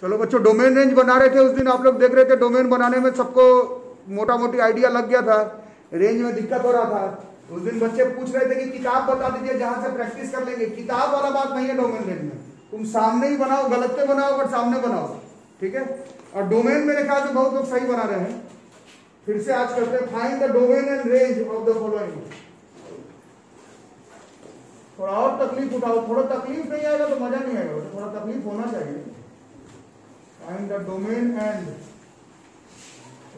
चलो बच्चों, domain range बना रहे थे उस दिन, आप लोग देख रहे थे डोमेन बनाने में सबको मोटा मोटी आइडिया लग गया था, रेंज में दिक्कत हो रहा था। उस दिन बच्चे पूछ रहे थे कि किताब बता दीजिए जहां से प्रैक्टिस कर लेंगे। किताब वाला बात नहीं है डोमेन रेंज में, तुम सामने ही बनाओ, गलत से बनाओ बट सामने बनाओ, ठीक है। और डोमेन मेरे ख्याल से बहुत लोग सही बना रहे हैं। फिर से आज करते हैं, find the domain and range of the following. थोड़ा और तकलीफ उठाओ, थोड़ा तकलीफ नहीं आएगा तो मजा नहीं आएगा, तो थोड़ा तकलीफ होना चाहिए। Find the domain and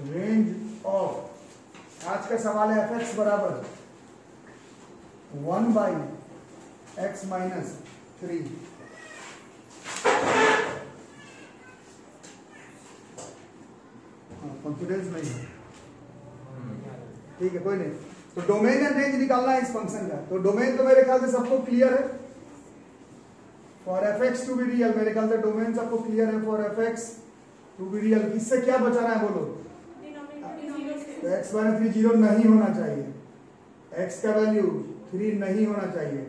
range of, आज का सवाल है एफ एक्स बराबर 1/x माइनस 3। कॉन्फिडेंस नहीं है, ठीक है, कोई नहीं। तो डोमेन एंड रेंज निकालना है इस फंक्शन का। तो डोमेन तो मेरे ख्याल से सबको क्लियर है, for f x to be real, मेरे ख्याल से डोमेन सबको क्लियर है, for f x to be real. इससे क्या बचाना है बोलो? तो एक्स माइनस 3 जीरो नहीं होना चाहिए, एक्स का वैल्यू 3 नहीं होना चाहिए।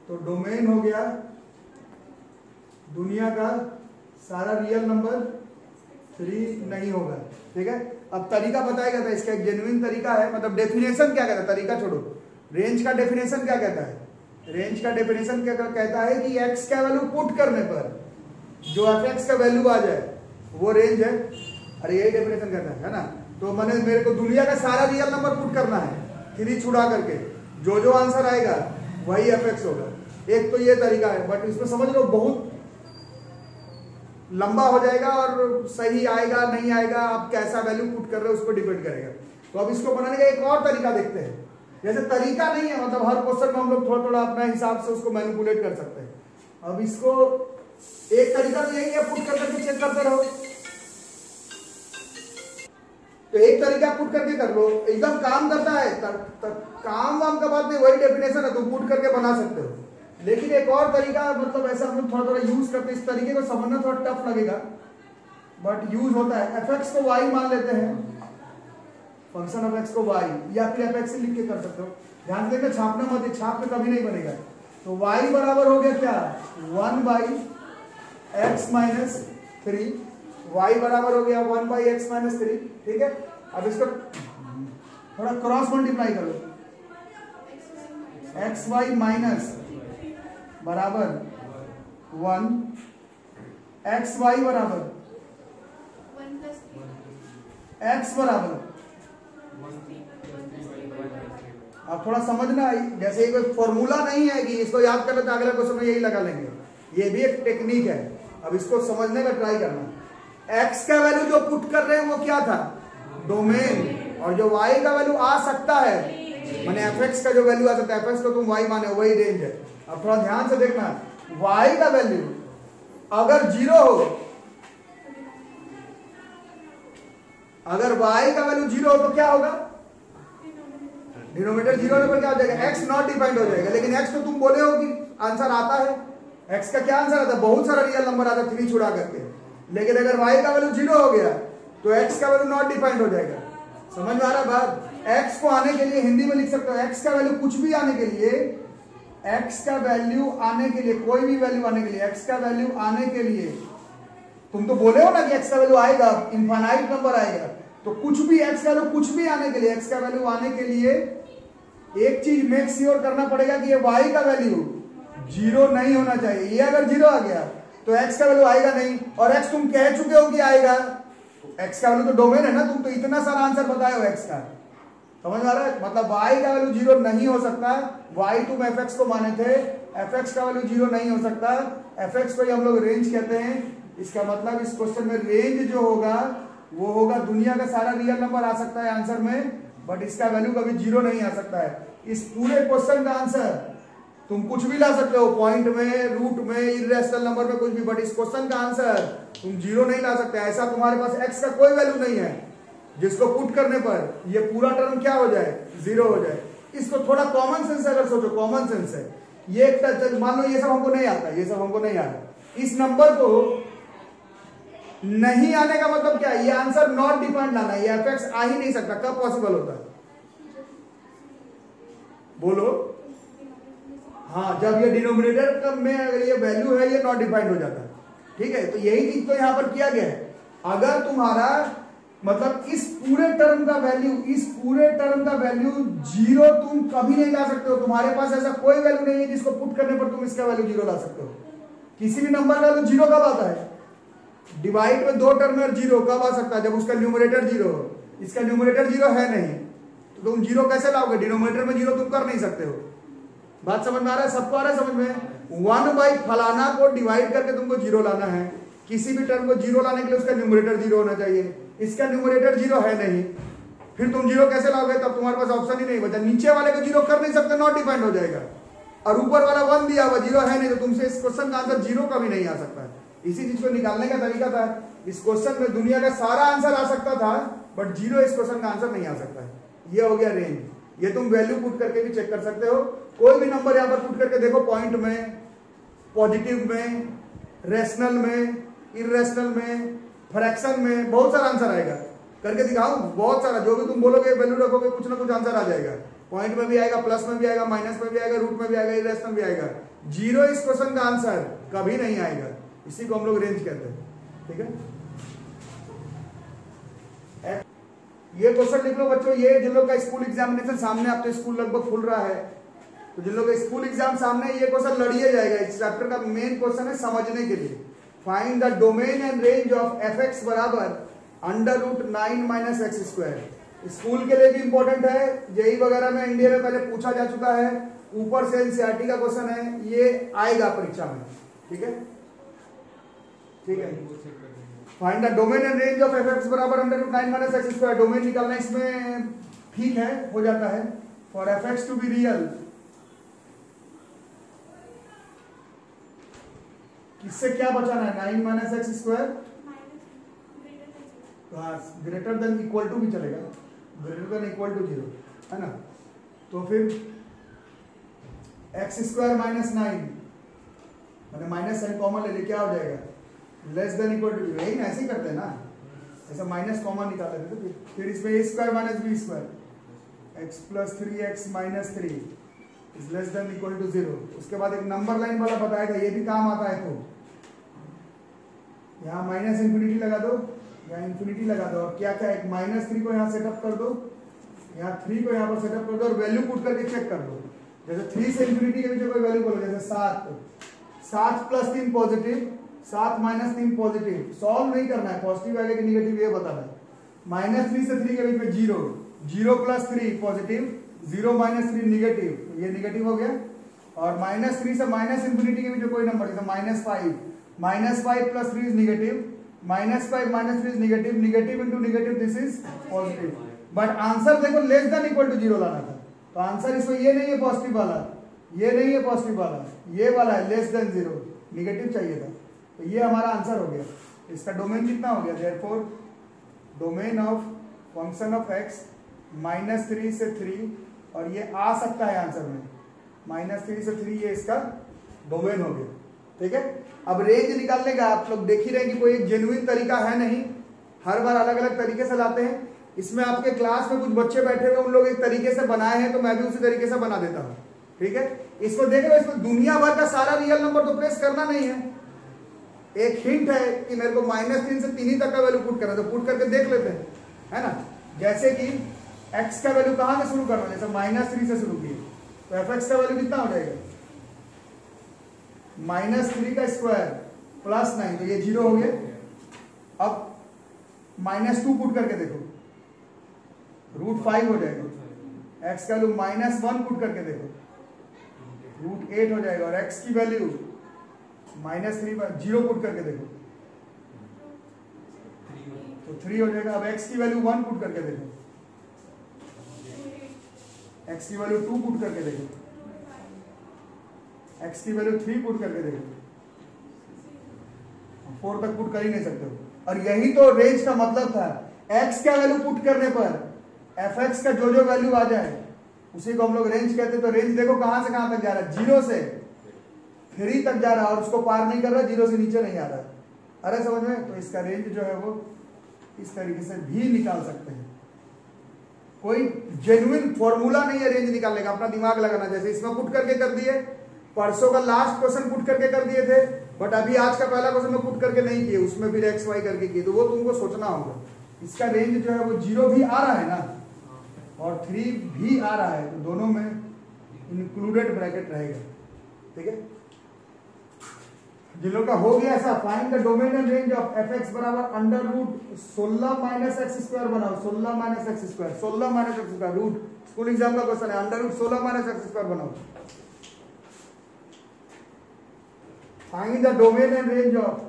तो डोमेन हो गया दुनिया का सारा रियल नंबर 3 नहीं होगा, ठीक है। अब तरीका बताया गया था इसका, एक जेन्युइन तरीका है, मतलब डेफिनेशन क्या कहता है, तरीका छोड़ो। रेंज का डेफिनेशन क्या कहता है? रेंज का डेफिनेशन क्या कहता है कि एक्स का वैल्यू पुट करने पर जो एफ एक्स का वैल्यू आ जाए वो रेंज है। अरे यही डेफिनेशन कहता है ना। तो मैंने, मेरे को दुनिया का सारा रियल नंबर पुट करना है 3 छुड़ा करके, जो आंसर आएगा वही एफ एक्स होगा। एक तो ये तरीका है, बट इसमें समझ लो बहुत लंबा हो जाएगा और सही आएगा नहीं आएगा, आप कैसा वैल्यू पुट कर रहे हो उस पर डिपेंड करेगा। तो अब इसको बनाने का एक और तरीका देखते हैं। जैसे तरीका नहीं है, मतलब हर क्वेश्चन में हम लोग थोड़ा थोड़ा अपना हिसाब से उसको मैनिपुलेट कर सकते हैं। अब इसको एक तरीका तो यही है, पुट करके चेक करते रहो। तो एक तरीका पुट करके कर लो, एकदम काम करता है, काम वाम का बात नहीं, वही डेफिनेशन है, तुम पुट करके बना सकते हो। लेकिन एक और तरीका, मतलब ऐसा हम थोड़ा थोड़ा यूज करते हैं, इस तरीके को समझना थोड़ा टफ लगेगा बट यूज होता है। एफ एक्स को वाई मान लेते हैं, फंक्शन ऑफ एक्स को वाई, या फिर एफ एक्स लिख के कर सकते हो। ध्यान देना, छापना मत, छाप में कभी नहीं बनेगा। तो वाई बराबर हो गया क्या? 1/x माइनस 3, वाई बराबर हो गया 1/x माइनस 3, ठीक है। अब इसको थोड़ा क्रॉस मल्टीप्लाई करो, एक्स वाई माइनस बराबर 1, एक्स वाई बराबर एक्स बराबर, अब थोड़ा समझना, जैसे ये कोई फॉर्मूला नहीं है कि इसको याद कर लेते अगले क्वेश्चन में यही लगा लेंगे, ये भी एक टेक्निक है। अब इसको समझने का ट्राई करना। एक्स का वैल्यू जो पुट कर रहे हैं वो क्या था? डोमेन। और जो वाई का वैल्यू आ सकता है, माने एफ एक्स का जो वैल्यू आ सकता है, एफ एक्स को तुम वाई माने, वही रेंज है। अब थोड़ा ध्यान से देखना, वाई का वैल्यू अगर 0 हो, अगर वाई का वैल्यू 0 हो तो क्या होगा? डिनोमिनेटर 0 होने पर क्या हो जाएगा? एक्स नॉट डिफाइंड हो जाएगा। लेकिन एक्स तो तुम बोले हो कि आंसर आता है, एक्स का क्या आंसर आता है? बहुत सारा रियल नंबर आता है 3 छुड़ा करके। लेकिन अगर वाई का वैल्यू 0 हो गया तो एक्स का वैल्यू नॉट डिफाइंड हो जाएगा। समझ में आ रहा बात? एक्स को आने के लिए हिंदी में लिख सकते हो, एक्स का वैल्यू कुछ भी आने के लिए, एक्स का वैल्यू आने के लिए, कोई भी वैल्यू आने के लिए, एक्स का वैल्यू आने के लिए, तुम तो बोले हो ना कि एक्स का वैल्यू आएगा, इनफाइनाइट नंबर आएगा, तो कुछ भी एक्स का वैल्यू कुछ भी आने के लिए, एक्स का वैल्यू आने के लिए एक चीज मेक श्योर करना पड़ेगा कि ये वाई का वैल्यू 0 नहीं होना चाहिए। ये अगर 0 आ गया तो एक्स का वैल्यू आएगा नहीं, और एक्स तुम कह चुके हो कि आएगा। एक्स का वैल्यू तो डोमेन है ना, तुम तो इतना सारा आंसर बताए हो एक्स का। समझ आ रहा है? मतलब वाई का वैल्यू 0 नहीं हो सकता। वाई तुम एफ एक्स को माने थे, एफ एक्स का वैल्यू 0 नहीं हो सकता। एफ एक्स को ही हम लोग रेंज कहते हैं। इसका मतलब इस क्वेश्चन में रेंज जो होगा वो होगा दुनिया का सारा रियल नंबर आ सकता है आंसर में, बट इसका वैल्यू कभी 0 नहीं आ सकता है। इस पूरे क्वेश्चन का आंसर तुम कुछ भी ला सकते हो, पॉइंट में, रूट में, इर्रेशनल नंबर में, कुछ भी, बट इस क्वेश्चन का आंसर तुम 0 नहीं ला सकते। ऐसा तुम्हारे पास एक्स का कोई वैल्यू नहीं है जिसको पुट करने पर ये पूरा टर्म क्या हो जाए? 0 हो जाए। इसको थोड़ा कॉमन सेंस अगर सोचो, कॉमन सेंस है ये, मान लो ये सब हमको नहीं आता, ये सब हमको नहीं आता, इस नंबर को नहीं आने का मतलब क्या है? ये आंसर नॉट डिफाइंड लाना, ये एफ एक्स आ ही नहीं सकता। कब पॉसिबल होता है बोलो? हाँ, जब ये डिनोमिनेटर में अगर ये वैल्यू है, ये नॉट डिफाइंड हो जाता है। ठीक है, तो यही चीज तो यहां पर किया गया है। अगर तुम्हारा मतलब इस पूरे टर्म का वैल्यू जीरो तुम कभी नहीं ला सकते हो। तुम्हारे पास ऐसा कोई वैल्यू नहीं है जिसको पुट करने पर तुम इसका वैल्यू जीरो ला सकते हो। किसी भी नंबर का वैल्यू जीरो कब आता है? डिवाइड में दो टर्म में जीरो कब आ सकता है? जब उसका न्यूमरेटर जीरो हो। इसका न्यूमरेटर जीरो है नहीं, तो तुम जीरो कैसे लाओगे? डिनोमिनेटर में जीरो तुम कर नहीं सकते हो। बात समझ में आ रहा है? सबको आ रहा है समझ में? 1 बाई फलाना को डिवाइड करके तुमको जीरो लाना है। किसी भी टर्म को जीरो लाने के लिए उसका न्यूमरेटर जीरो होना चाहिए। इसका न्यूमरेटर जीरो है नहीं, फिर तुम जीरो कैसे लाओगे? तब तुम्हारे पास ऑप्शन ही नहीं बचा। नीचे वाले को जीरो कर नहीं सकते, नॉट डिफाइंड हो जाएगा। और ऊपर वाला 1 दिया हुआ, जीरो है नहीं, तो तुमसे इस क्वेश्चन का आंसर जीरो का भी नहीं आ सकता है। इसी चीज को निकालने का तरीका था। इस क्वेश्चन में दुनिया का सारा आंसर आ सकता था, बट जीरो इस क्वेश्चन का आंसर नहीं आ सकता है। ये हो गया रेंज। ये तुम वैल्यू पुट करके भी चेक कर सकते हो। कोई भी नंबर यहां पर पुट करके देखो, पॉइंट में, पॉजिटिव में, रेशनल में, इरेशनल में, फ्रैक्शन में, बहुत सारा आंसर आएगा। करके दिखाओ, बहुत सारा। जो भी तुम बोलोगे वैल्यू रखोगे, कुछ ना कुछ आंसर आ जाएगा। पॉइंट में भी आएगा, प्लस में भी आएगा, माइनस में भी आएगा, रूट में भी आएगा, इरेशनल भी आएगा। जीरो इस क्वेश्चन का आंसर कभी नहीं आएगा। इसी को हम लोग रेंज कहते हैं। ठीक है, ये क्वेश्चन लिख लो बच्चों। ये जिन लोग का स्कूल एग्जामिनेशन सामने, आप तो स्कूल लगभग खुल रहा है, तो जिन लोग का स्कूल एग्जाम सामने, ये क्वेश्चन लड़िए जाएगा। इस चैप्टर का मेन क्वेश्चन है समझने के लिए। Find the domain and range of fx बराबर √9 - x²। स्कूल के लिए भी इंपॉर्टेंट है, जेई वगैरह में इंडिया में पहले पूछा जा चुका है। ऊपर से एनसीईआरटी का क्वेश्चन है, ये आएगा परीक्षा में। ठीक है, ठीक है। Find the domain and range of fx बराबर √9 - x²। डोमेन निकालना इसमें ठीक है, हो जाता है। For fx to be real, इससे क्या बचाना है? 9 - x²। Greater than equal to भी चलेगा, ग्रेटर देन इक्वल टू 0, है ना? तो फिर x² - 9, मैंने माइनस साइन कॉमन ले लिया, क्या हो जाएगा? Less than equal to 0। यही ना, ऐसे ही करते हैं ना, ऐसा माइनस कॉमन निकाल लेते। तो फिर इसमें a² - b², x + 3x - 3 is less than equal to 0। उसके बाद एक नंबर लाइन वाला बताया था, ये भी काम आता है। तो यहाँ -∞ लगा दो, यहाँ इंफिनिटी लगा दो, और क्या क्या, एक -3 को यहाँ सेटअप कर दो, यहाँ 3 को यहाँ पर सेटअप कर दो, और वैल्यू पुट करके चेक कर दो। जैसे 3 से इंफिनिटी के बीच कोई वैल्यू बोलो, जैसे 7 + 3 पॉजिटिव, 7 - 3 पॉजिटिव। सॉल्व नहीं करना है, पॉजिटिव आएगा कि निगेटिव ये बताना है। -3 से 3 के बीच में 0, 0 + 3 पॉजिटिव, 0 - 3 निगेटिव, ये निगेटिव हो गया। और -3 से -∞ के बीच में कोई नंबर, जैसे -5, -5 + 3 is negative, -5 - 3 is negative, negative into negative, this is positive. But answer देखो लेस देन इक्वल टू 0 लाना था। तो आंसर इसमें ये नहीं है पॉजिटिव वाला, ये नहीं है पॉजिटिव वाला, ये वाला है लेस देन 0, निगेटिव चाहिए था। तो ये हमारा आंसर हो गया। इसका डोमेन कितना हो गया? Therefore domain of function of x -3 से 3, और ये आ सकता है आंसर में -3 से 3, ये इसका डोमेन हो गया। ठीक है, अब रेंज निकालने का आप लोग देख ही रहे हैं कि कोई एक जेन्युइन तरीका है नहीं, हर बार अलग अलग तरीके से लाते हैं। इसमें आपके क्लास में कुछ बच्चे बैठे हुए, उन लोग एक तरीके से बनाए हैं, तो मैं भी उसी तरीके से बना देता हूं। ठीक है, इसको देखो, इसमें दुनिया भर का सारा रियल नंबर तो प्रेस करना नहीं है। एक हिंट है कि मेरे को -3 से 3 ही तक का वैल्यू पुट करना, तो पुट करके देख लेते हैं, है ना? जैसे कि x का वैल्यू कहां से शुरू करना है, जैसे -3 से शुरू किए, तो fx का वैल्यू कितना हो जाएगा? -3 का स्क्वायर + 9, तो ये 0 हो गया। अब -2 पुट करके देखो, √5 हो जाएगा। x का वैल्यू -1 पुट करके देखो, √8 हो जाएगा। और x की वैल्यू -3 पर 0 पुट करके देखो, तो 3 हो जाएगा। अब x की वैल्यू 1 पुट करके देखो, x की वैल्यू 2 पुट करके देखो, x की वैल्यू 3 पुट करके देखो, 4 तक पुट कर ही नहीं सकते हो। और यही तो रेंज का मतलब था। x का वैल्यू पुट करने पर fx का जो जो वैल्यू आ जाए उसी को हम लोग रेंज कहते हैं। तो रेंज देखो कहां से कहां तक जा रहा है, 0 से 3 तक जा रहा है, और उसको पार नहीं कर रहा, 0 से नीचे नहीं आ रहा। अरे समझ में? तो इसका रेंज जो है वो इस तरीके से भी निकाल सकते हैं। कोई जेन्युइन फॉर्मूला नहीं है रेंज निकालने का, अपना दिमाग लगाना। जैसे इसमें पुट करके कर दिए, परसों का लास्ट क्वेश्चन पुट करके कर दिए थे, बट अभी आज का पहला क्वेश्चन में पुट करके नहीं किए, उसमें फिर एक्स वाई करके किए, तो वो तुमको सोचना होगा। इसका रेंज जो है वो 0 भी आ रहा है ना और 3 भी आ रहा है, तो दोनों में इंक्लूडेड ब्रैकेट रहेगा। ठीक है, जिन लोग का हो गया ऐसा, find the domain and range of f x बराबर under root 16 minus x square बनाओ, 16 minus x square, 16 minus x square root, school exam का क्वेश्चन है, under root 16 minus x square बनाओ। Find the domain and range of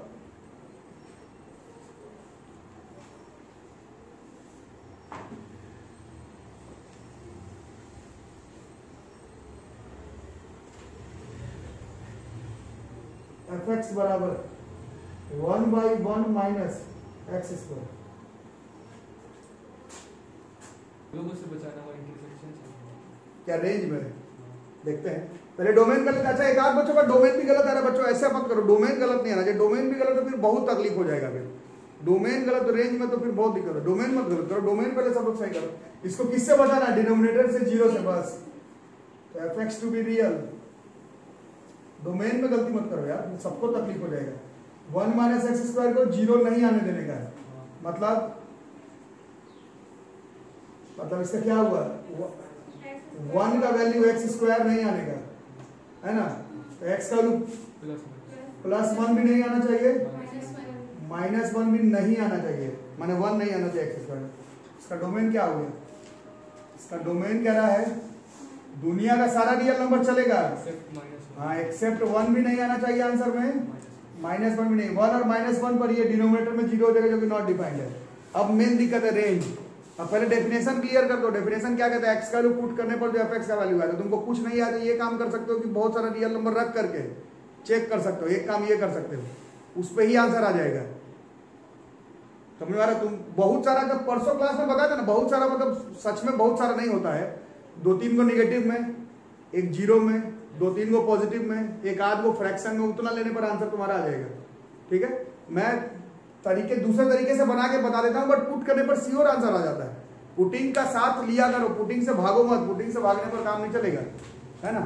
f x बराबर 1/1 minus x square. लोगों से बचाना और intersection क्या रेंज में देखते हैं पहले डोमेन गलत। अच्छा, एक आध बच्चों का डोमेन भी गलत आ रहा है, बच्चों ऐसा मत करो, डोमेन गलत नहीं आना चाहिए, डोमेन भी गलत तो फिर बहुत तकलीफ हो जाएगा। फिर डोमेन गलत तो रेंज में तो फिर बहुत दिक्कत है। डोमेन मत गलत करो, डोमेन पहले सब लोग सही करो। इसको किससे बचाना है? डिनोमिनेटर से, 0 से, बस। तो f x to be real, domain में गलती मत करो यार, सबको तकलीफ हो जाएगा। 1 माइनस एक्स स्क्वायर को 0 नहीं आने देने का है, मतलब इसका क्या हुआ, 1 का वैल्यू एक्स स्क्वायर नहीं आने का है ना, तो एक्स का वैल्यू +1 भी नहीं आना चाहिए, -1 भी नहीं आना चाहिए, माने 1 नहीं आना चाहिए एक्स स्क्वायर। इसका डोमेन क्या हो गया? इसका डोमेन कह रहा है दुनिया का सारा रियल नंबर चलेगा, हाँ, एक्सेप्ट 1 भी नहीं आना चाहिए आंसर में, -1 भी नहीं। 1 और -1 पर ये डिनोमिनेटर में 0 हो जाएगा, जो कि नॉट डिफाइंड है। अब मेन दिक्कत है रेंज। अब पहले डेफिनेशन क्लियर कर दो। डेफिनेशन क्या कहता है? एक्स का वैल्यू पुट करने पर जो एफ एक्स का वैल्यू आएगा, तुमको कुछ नहीं आता, ये काम कर सकते हो कि बहुत सारा रियल नंबर रख करके चेक कर सकते हो। एक काम ये कर सकते हो, उस पर ही आंसर आ जाएगा। समझ में आ रहा? तुम बहुत सारा, जब परसों क्लास में बताया था ना, बहुत सारा मतलब सच में बहुत सारा नहीं होता है। 2-3 को निगेटिव में, एक 0 में, 2-3 को पॉजिटिव में, एक आध को फ्रैक्शन में, उतना लेने पर आंसर तुम्हारा आ जाएगा। ठीक है, मैं दूसरे तरीके से बना के बता देता हूं, बट पुट करने पर श्योर आंसर आ जाता है। पुटिंग का साथ लिया करो, पुटिंग से भागो मत, पुटिंग से भागने पर काम नहीं चलेगा, है ना।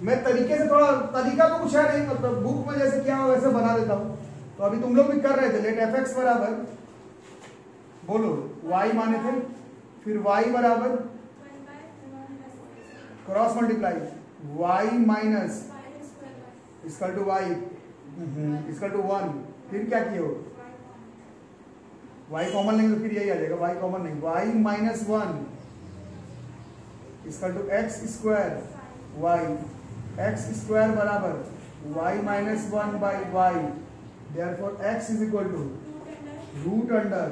मैं तरीके से, थोड़ा तरीका तो कुछ है नहीं, मतलब बुक में जैसे किया वैसे बना देता हूं। तो अभी तुम लोग भी कर रहे थे, लेट एफ एक्स बराबर, बोलो y माने थे, फिर y बराबर cross multiply y minus equal to y equal to 1, फिर क्या किए हो? y कॉमन नहीं तो फिर यही आ जाएगा, y कॉमन नहीं, y minus 1 equal to x square y, x square बराबर y minus 1 by y, therefore x is equal to root under,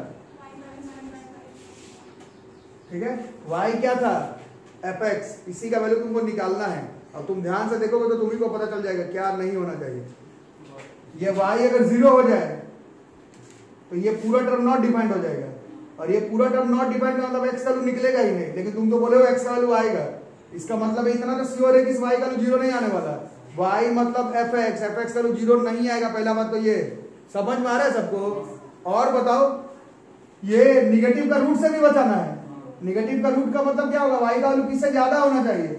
ठीक है। y क्या था? एफ एक्स, इसी का वैल्यू तुमको निकालना है। अब तुम ध्यान से देखोगे तो तुम्ही को पता चल जाएगा क्या नहीं होना चाहिए। ये y अगर 0 हो जाए तो ये पूरा टर्म नॉट डिफाइंड हो जाएगा, और ये पूरा टर्म नॉट डिफाइंड का मतलब x का वैल्यू निकलेगा ही नहीं, लेकिन तुम तो बोले हो x का वैल्यू आएगा। इसका मतलब इतना तो श्योर है कि इस y का वैल्यू 0 नहीं आने वाला। y मतलब एफ एक्स का वैल्यू 0 नहीं आएगा, पहला बात तो ये समझ में आ रहा है सबको। और बताओ, ये निगेटिव का रूट से भी बचाना है। निगेटिव का रूट का मतलब क्या होगा? y का वैल्यू किससे ज्यादा होना चाहिए?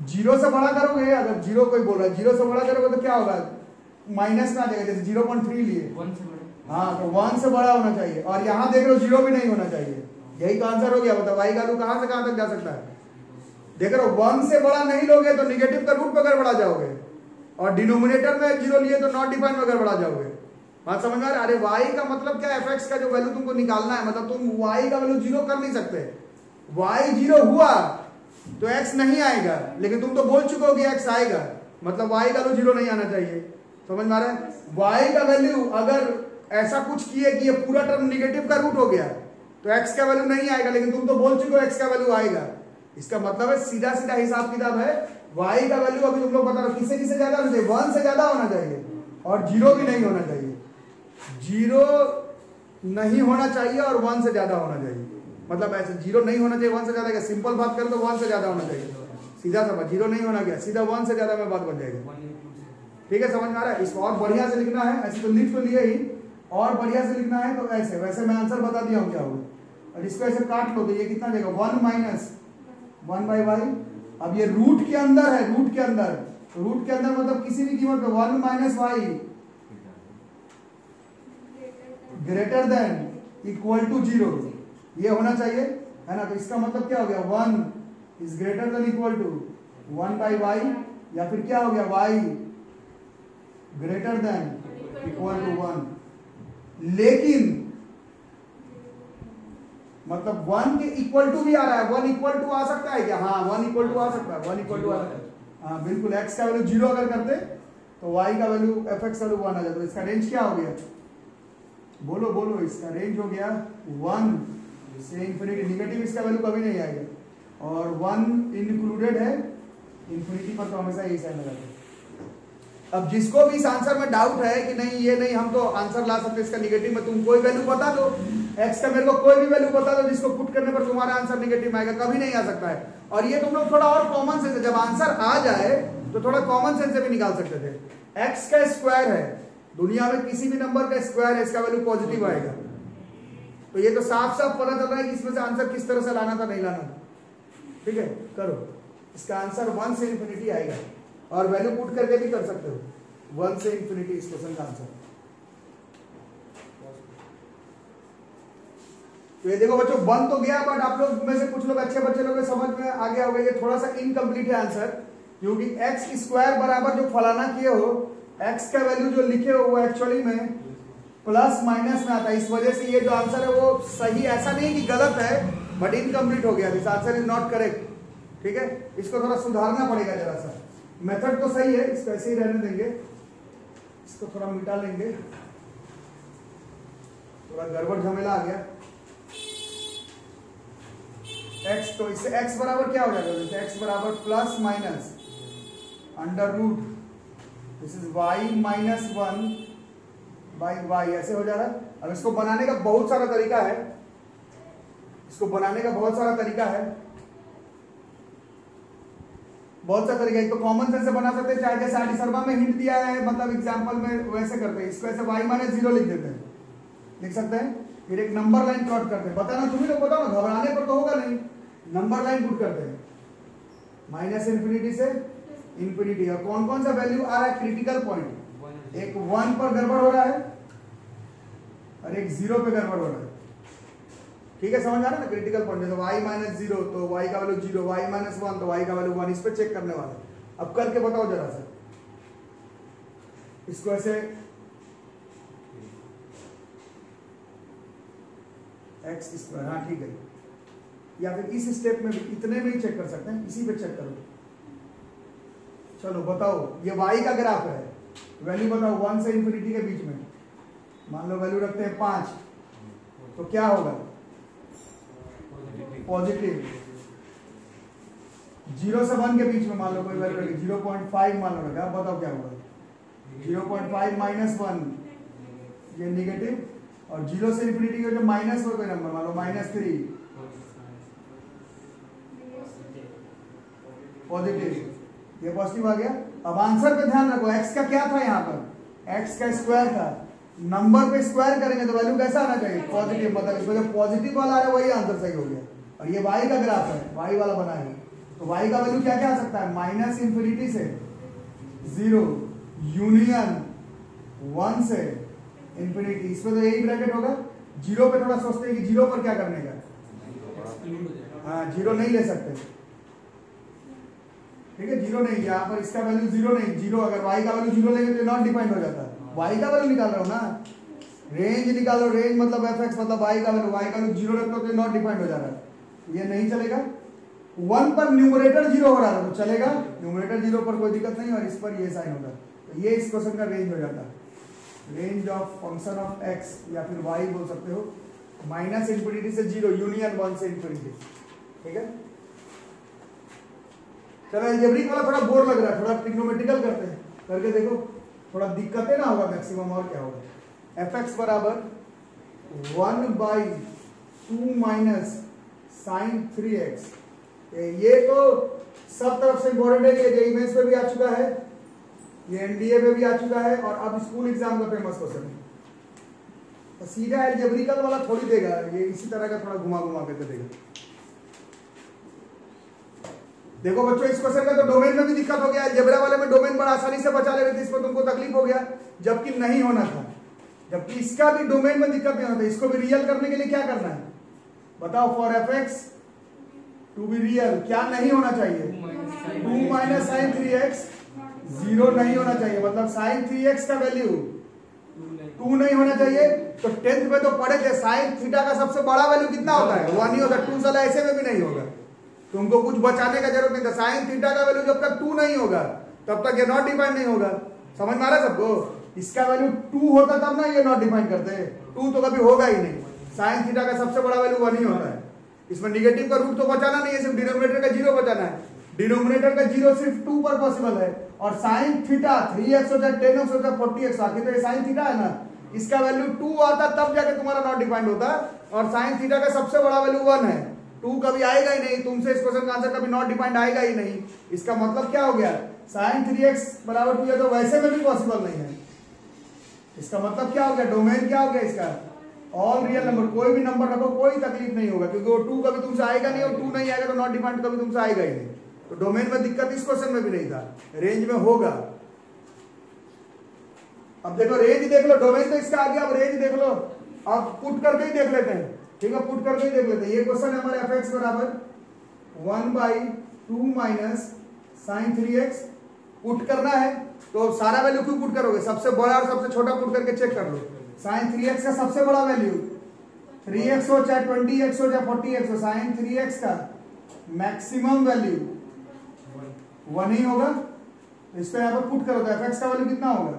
0 से बड़ा करोगे, अगर 0 कोई बोल रहा है 0 से बड़ा करोगे तो क्या होगा? माइनस में आ जाएगा, जैसे 0.3 लिए, 1 से बड़ा, हाँ, तो 1 से बड़ा होना चाहिए। और यहाँ देख लो 0 भी नहीं होना चाहिए, यही तो आंसर हो गया। बताओ y का वैल्यू कहां से कहां तक जा सकता है? देख रहे हो, 1 से बड़ा नहीं लोगे तो निगेटिव का रूट पर गड़बड़ा जाओगे, और डिनोमिनेटर में 0 लिए तो नॉट डिफाइंड में गड़बड़ा जाओगे। बात समझ में आ रहा है? अरे y का मतलब क्या? एफ एक्स का जो वैल्यू तुमको निकालना है, मतलब तुम y का वैल्यू 0 कर नहीं सकते। y 0 हुआ तो x नहीं आएगा, लेकिन तुम तो बोल चुके हो कि x आएगा, मतलब y का वैल्यू 0 नहीं आना चाहिए। समझ में आ रहा है? y का वैल्यू अगर ऐसा कुछ किए कि ये पूरा टर्म निगेटिव का रूट हो गया तो x का वैल्यू नहीं आएगा, लेकिन तुम तो बोल चुके हो x का वैल्यू आएगा। इसका मतलब है सीधा सीधा हिसाब किताब है, y का वैल्यू अभी तुम लोग बता रहे हो किससे किससे ज्यादा होना चाहिए? 1 से ज्यादा होना चाहिए, और 0 भी नहीं होना चाहिए। 0 नहीं होना चाहिए और 1 से ज्यादा होना चाहिए, मतलब ऐसे 0 नहीं होना चाहिए 1 से ज्यादा। सिंपल बात करें तो 1 से ज्यादा होना चाहिए, सीधा सा। 0 नहीं होना गया, सीधा 1 से ज्यादा में बात बन जाएगी। ठीक है, समझ में आ रहा है? इसको और बढ़िया से लिखना है, ऐसे तो लिख तो लिए ही, और बढ़िया से लिखना है तो ऐसे, वैसे मैं आंसर बता दिया हूँ क्या होगा। और इसको ऐसे काट लो तो ये कितना देगा? 1 माइनस 1 बाई वाई अब ये रूट के अंदर है, रूट के अंदर मतलब किसी भी कीमत पे 1 minus y greater than equal to 0 ये होना चाहिए, है ना। तो इसका मतलब क्या हो गया, 1 is greater than equal to 1 by y, या फिर क्या हो गया, y greater than equal to 1। लेकिन मतलब 1 के इक्वल टू भी आ रहा है, 1 इक्वल टू आ सकता है क्या, हाँ 1 इक्वल टू आ सकता है, 1 इक्वल टू आ सकता है, हाँ बिल्कुल। x का वैल्यू 0 अगर करते तो y का वैल्यू fx वैल्यू 1 आ जाता। तो इसका रेंज क्या हो गया, बोलो बोलो, इसका रेंज हो गया 1 से इंफिनिटी। निगेटिव इसका वैल्यू कभी नहीं आएगा, और 1 इंक्लूडेड है, इंफिनिटी पर तो हमेशा यही साइन लगाते हैं। अब जिसको भी इस आंसर में डाउट है कि नहीं ये नहीं हम तो आंसर ला सकते इसका निगेटिव में, तुम कोई वैल्यू बता दो, x का मेरे को कोई भी वैल्यू बता दो जिसको पुट करने पर तुम्हारा आंसर निगेटिव आएगा, कभी नहीं आ सकता है। और ये तुम लोग थोड़ा और कॉमन सेंस, जब आंसर आ जाए तो थोड़ा कॉमन सेंस से भी निकाल सकते थे। x का स्क्वायर है, दुनिया में किसी भी नंबर का स्क्वायर है, इसका वैल्यू पॉजिटिव आएगा। तो ये तो साफ साफ पता चल रहा है कि इसमें से आंसर किस तरह से लाना था, नहीं लाना था। ठीक है, करो। इसका आंसर 1 से इंफिनिटी आएगा, और वैल्यू पुट करके भी कर सकते हो 1 से इंफिनिटी इस क्वेश्चन का आंसर। तो ये देखो बच्चों बन तो गया, बट आप लोग में से कुछ लोग अच्छे बच्चे लोग समझ में आ गया होगा, ये थोड़ा सा इनकम्प्लीट है आंसर, क्योंकि x स्क्वायर बराबर जो फलाना किए हो, x का वैल्यू जो लिखे हो वो एक्चुअली में प्लस माइनस में आता है। इस वजह से ये जो आंसर है वो सही, ऐसा नहीं कि गलत है, बट इनकम्प्लीट हो गया, this answer is not correct. ठीक है, इसको थोड़ा सुधारना पड़ेगा जरा सा। मेथड तो सही है, इसको ऐसे ही रहने देंगे, इसको थोड़ा मिटा लेंगे, थोड़ा गड़बड़ झमेला आ गया। x, तो इससे x बराबर क्या हो जाएगा, जैसे x बराबर plus minus under root, this is y minus 1 by y, ऐसे हो जा रहा है। अब इसको बनाने का बहुत सारा तरीका है, इसको बनाने का बहुत सारा तरीका है, बहुत सा तरीका। एक तो कॉमन सेंस से बना सकते हैं, चाहे जैसे आरडी शर्मा में हिंट दिया है, मतलब एग्जांपल में वैसे करते हैं, इसको ऐसे y माइनस 0 लिख देते हैं, लिख सकते हैं। फिर एक नंबर लाइन प्लॉट करते हैं, बताना तुम ही लोग बताओ ना, घबराने पर तो होगा नहीं। नंबर लाइन पुट करते हैं माइनस इंफिनिटी से इंफिनिटी, और कौन कौन सा वैल्यू आ रहा है, क्रिटिकल पॉइंट, एक 1 पर गड़बड़ हो रहा है और एक 0 पे गड़बड़ हो रहा है। ठीक है, समझ आ रहा है ना, क्रिटिकल पॉइंट। जैसे y माइनस 0 तो y का वैल्यू 0, y माइनस 1 तो y का वैल्यू 1, इस पे चेक करने वाला है। अब करके बताओ जरा सा, इसको ऐसे x स्क्वायर, हाँ ठीक है, या फिर इस स्टेप में भी, इतने में ही चेक कर सकते हैं, इसी पे चेक करो। चलो बताओ, ये y का ग्राफ है, वैल्यू बताओ 1 से इंफिनिटी के बीच में, मान लो वैल्यू रखते हैं 5, तो क्या होगा, पॉजिटिव। 0 से 1 के बीच में मान लो कोई वैल्यू रखी, 0.5 मान लो, क्या बताओ क्या होगा, 0.5 माइनस 1 ये निगेटिव, और 0 से इंफिनिटी का जो माइनस हो कोई नंबर मान लो -3 पॉजिटिव, ये पॉजिटिव आ गया। अब आंसर पे ध्यान रखो, x का क्या था यहाँ पर, x का स्क्वायर था, नंबर पे स्क्वायर करेंगे तो वैल्यू कैसा आना चाहिए, पॉजिटिव, मतलब इसमें जो पॉजिटिव वाला है वही आंसर सही हो गया। और ये y का ग्राफ है, y वाला बना है, तो y का वैल्यू क्या क्या आ सकता है, माइनस इंफिनिटी से 0 यूनियन 1 से इंफिनिटी, इसमें तो यही ब्रैकेट होगा। 0 पे थोड़ा सोचते हैं कि 0 पर क्या करने का, हाँ 0 नहीं ले सकते, ठीक है 0 नहीं, यहाँ पर इसका वैल्यू 0 नहीं, 0 अगर y का वैल्यू 0 लेंगे तो नॉट डिफाइंड हो जाता है। y का वैल्यू निकाल रहे हो ना, रेंज निकालो, रेंज मतलब fx मतलब y का वैल्यू 0 रखते हो तो नॉट डिफाइंड हो जा रहा है, ये नहीं चलेगा। 1 पर न्यूमरेटर 0 हो रहा है तो चलेगा, न्यूमरेटर 0 पर कोई दिक्कत नहीं, और इस पर ये साइन होगा, तो ये इस क्वेश्चन का रेंज हो जाता है। Range of function of x या फिर y बोल सकते हो, माइनस इंफिनिटी से 0 यूनियन 1 से इंफिनिटी। ठीक है, चलो अलजेब्रिक वाला थोड़ा बोर लग रहा है, थोड़ा ट्रिग्नोमेट्रिकल करते हैं, करके देखो, थोड़ा दिक्कतें ना होगा मैक्सिमम, और क्या होगा, fx बराबर 1/2 माइनस साइन 3x, ये तो सब तरफ से इंपॉर्टेंट है, ये जेईई मेंस पे भी आ चुका है, ये एनडीए पे भी आ चुका है, और अब स्कूल एग्जाम का फेमस क्वेश्चन है। तो सीधा अलजेब्रिकल वाला थोड़ी देगा, ये इसी तरह का थोड़ा घुमा घुमा करके देगा। देखो बच्चों इस क्वेश्चन में तो डोमेन में भी दिक्कत हो गया, अलजेब्रा वाले में डोमेन बड़ा आसानी से बचा ले रहे थे, इसमें तुमको तकलीफ हो गया जबकि नहीं होना था। जबकि इसका भी डोमेन में दिक्कत नहीं होता, इसको भी रियल करने के लिए क्या करना है बताओ? For f x to be real क्या नहीं होना चाहिए? 2 माइनस साइन 3x 0 नहीं होना चाहिए, मतलब साइन 3x का वैल्यू 2 नहीं होना चाहिए। तो 10th में तो पढ़े थे साइन थीटा का सबसे बड़ा वैल्यू कितना होता है? 1 ही होता है। 2 साला ऐसे में भी नहीं होगा, तुमको कुछ बचाने का जरूरत नहीं था। साइन थीटा का वैल्यू जब तक 2 नहीं होगा तब तक ये नॉट डिफाइंड नहीं होगा। समझ में आ रहा है सबको? इसका वैल्यू 2 होता तब ना ये नॉट डिफाइन करते हैं, 2 तो कभी होगा ही नहीं। साइन थीटा का सबसे बड़ा वैल्यू 1 ही होता है। इसमें निगेटिव का रूट तो बचाना नहीं है, सिर्फ डिनोमिनेटर का 0 बचाना है। डिनोमिनेटर का 0 सिर्फ 2 पर पॉसिबल है। और साइन थीटा 3x हो जाए 10x हो जाए 40x आखिर तो ये साइन थीटा है ना, इसका वैल्यू 2 आता तब जाके तुम्हारा नॉट डिफाइंड होता। और साइन थीटा का सबसे बड़ा वैल्यू 1 है, 2 कभी आएगा ही नहीं। तुमसे इस क्वेश्चन का आंसर कभी नॉट डिफाइंड आएगा ही नहीं। इसका मतलब क्या हो गया? साइन 3x बराबर 2 है तो वैसे में भी पॉसिबल नहीं है। इसका मतलब क्या हो गया? डोमेन क्या हो गया इसका? All real number. कोई भी नंबर रखो कोई तकलीफ नहीं होगा, क्योंकि वो 2 कभी तुमसे आएगा नहीं, और 2 नहीं आएगा तो नॉट डिफाइंड कभी तुमसे आएगा ही नहीं। तो डोमेन में दिक्कत इस क्वेश्चन में भी नहीं था, रेंज में होगा। अब देखो रेंज देख लो, डोमेन तो इसका आ गया, अब रेंज देख लो। अब पुट करके ही देख लेते हैं, ठीक है? पुट करके ही देख लेते हैं। ये क्वेश्चन है हमारे एफ एक्स बराबर 1/2 माइनस साइन 3x। पुट करना है तो सारा वैल्यू क्यों पुट करोगे? सबसे बड़ा और सबसे छोटा पुट करके चेक कर लो। साइन 3x का सबसे बड़ा वैल्यू 3x हो चाहे 20x हो चाहे 40x हो, साइन 3x का मैक्सिमम वैल्यू 1 ही होगा। इसको यहां पर पुट करो तो एफ एक्स का वैल्यू कितना होगा?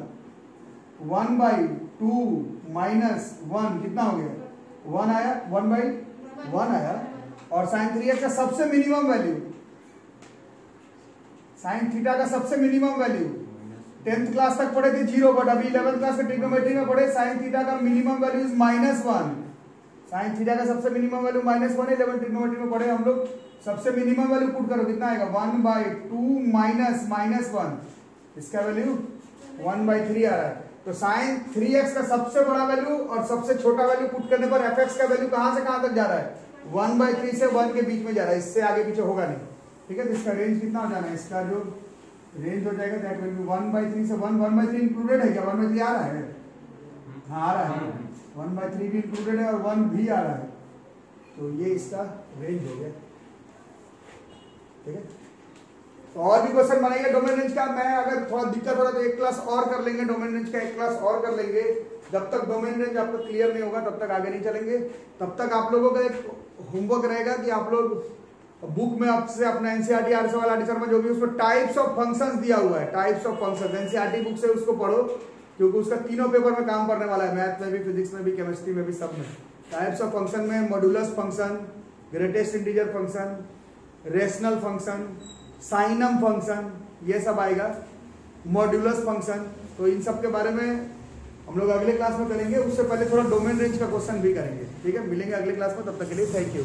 1/2 माइनस 1 कितना हो गया? 1 आया, 1/1 आया। और साइन 3x का सबसे मिनिमम वैल्यू, साइन थीटा का सबसे मिनिमम वैल्यू 10th क्लास तक पढ़े थे 0, बट अभी 11th क्लास में ट्रिग्नोमेट्री में पढ़े साइन थीटा का minimum value is -1। Sine theta का सबसे मिनिमम वैल्यू -1 है। 11th ट्रिग्नोमेट्री में पढ़े हम लोग। सबसे मिनिमम वैल्यू पुट करो कितना आएगा? 1/2 माइनस -1, इसका वैल्यू 1/3 आ रहा है। तो साइन 3x का सबसे बड़ा वैल्यू और सबसे छोटा वैल्यू पुट करने पर एफ एक्स का वैल्यू कहां से कहां तक जा रहा है? 1/3 से 1 के बीच में जा रहा है, इससे आगे पीछे होगा नहीं, ठीक है? तो इसका रेंज कितना हो जाना है? इसका जो रेंज हो जाएगा दैट विल बी 1/3 से 1/3 इंक्लूडेड है क्या? 1/3 आ रहा है? हाँ आ रहा है, 1/3 भी इंक्लूडेड है और 1 भी आ रहा है। तो ये इसका रेंज हो गया, ठीक है? तो और भी क्वेश्चन बनाएंगे डोमेन रेंज का। मैं अगर थोड़ा दिक्कत हो रहा तो एक क्लास और कर लेंगे डोमेन रेंज का, एक क्लास और कर लेंगे। जब तक डोमेन रेंज आपको क्लियर नहीं होगा तब तक आगे नहीं चलेंगे। तब तक आप लोगों का एक होमवर्क रहेगा कि आप लोग बुक में आपसे अपना एनसीईआरटी आरएसएल आरडी शर्मा जो भी उसमें टाइप्स ऑफ फंक्शंस दिया हुआ है, types of functions NCERT book से उसको पढ़ो, क्योंकि उसका तीनों पेपर में काम करने वाला है, मैथ में भी, फिजिक्स में भी, केमिस्ट्री में भी, सब में। टाइप्स ऑफ फंक्शन में modulus function, greatest integer function, rational function, signum function, ये सब आएगा, मॉड्यूलस फंक्शन। तो इन सब के बारे में हम लोग अगले क्लास में करेंगे। उससे पहले थोड़ा डोमेन रेंज का क्वेश्चन भी करेंगे, ठीक है? मिलेंगे अगले क्लास में, तब तक के लिए थैंक यू।